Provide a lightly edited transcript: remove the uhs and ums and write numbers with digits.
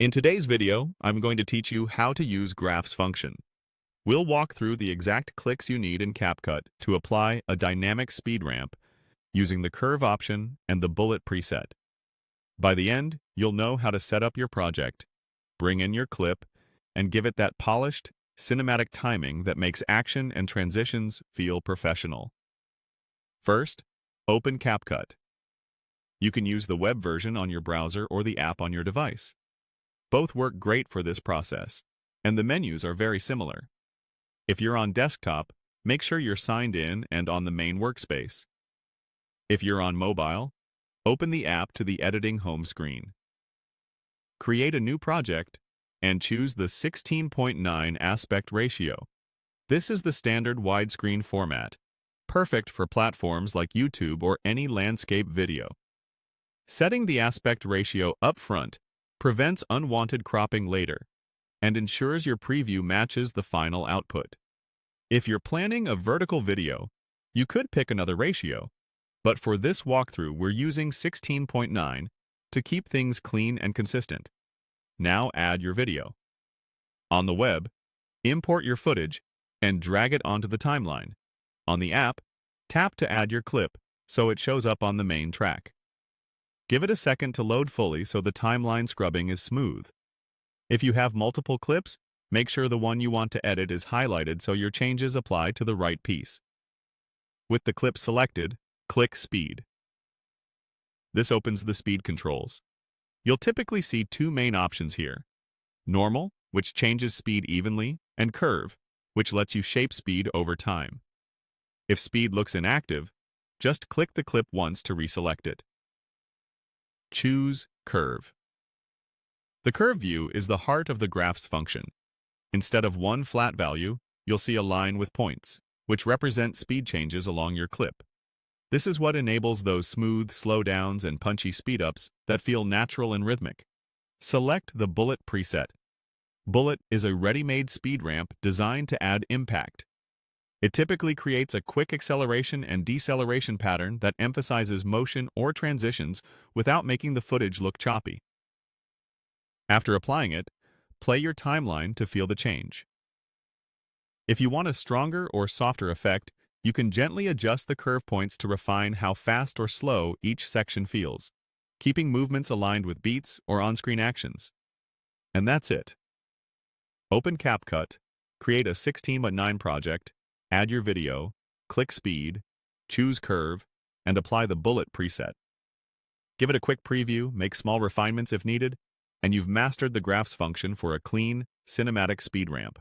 In today's video, I'm going to teach you how to use graphs function. We'll walk through the exact clicks you need in CapCut to apply a dynamic speed ramp using the curve option and the bullet preset. By the end, you'll know how to set up your project, bring in your clip, and give it that polished, cinematic timing that makes action and transitions feel professional. First, open CapCut. You can use the web version on your browser or the app on your device. Both work great for this process, and the menus are very similar. If you're on desktop, make sure you're signed in and on the main workspace. If you're on mobile, open the app to the editing home screen. Create a new project and choose the 16:9 aspect ratio. This is the standard widescreen format, perfect for platforms like YouTube or any landscape video. Setting the aspect ratio up front prevents unwanted cropping later and ensures your preview matches the final output. If you're planning a vertical video, you could pick another ratio, but for this walkthrough we're using 16:9 to keep things clean and consistent. Now add your video. On the web, import your footage and drag it onto the timeline. On the app, tap to add your clip so it shows up on the main track. Give it a second to load fully so the timeline scrubbing is smooth. If you have multiple clips, make sure the one you want to edit is highlighted so your changes apply to the right piece. With the clip selected, click Speed. This opens the speed controls. You'll typically see two main options here: Normal, which changes speed evenly, and Curve, which lets you shape speed over time. If speed looks inactive, just click the clip once to reselect it. Choose Curve. The curve view is the heart of the graphs function. Instead of one flat value, you'll see a line with points, which represent speed changes along your clip. This is what enables those smooth slowdowns and punchy speedups that feel natural and rhythmic. Select the Bullet preset. Bullet is a ready-made speed ramp designed to add impact. It typically creates a quick acceleration and deceleration pattern that emphasizes motion or transitions without making the footage look choppy. After applying it, play your timeline to feel the change. If you want a stronger or softer effect, you can gently adjust the curve points to refine how fast or slow each section feels, keeping movements aligned with beats or on-screen actions. And that's it. Open CapCut, create a 16:9 project, add your video, click Speed, choose Curve, and apply the Bullet preset. Give it a quick preview, make small refinements if needed, and you've mastered the graphs function for a clean, cinematic speed ramp.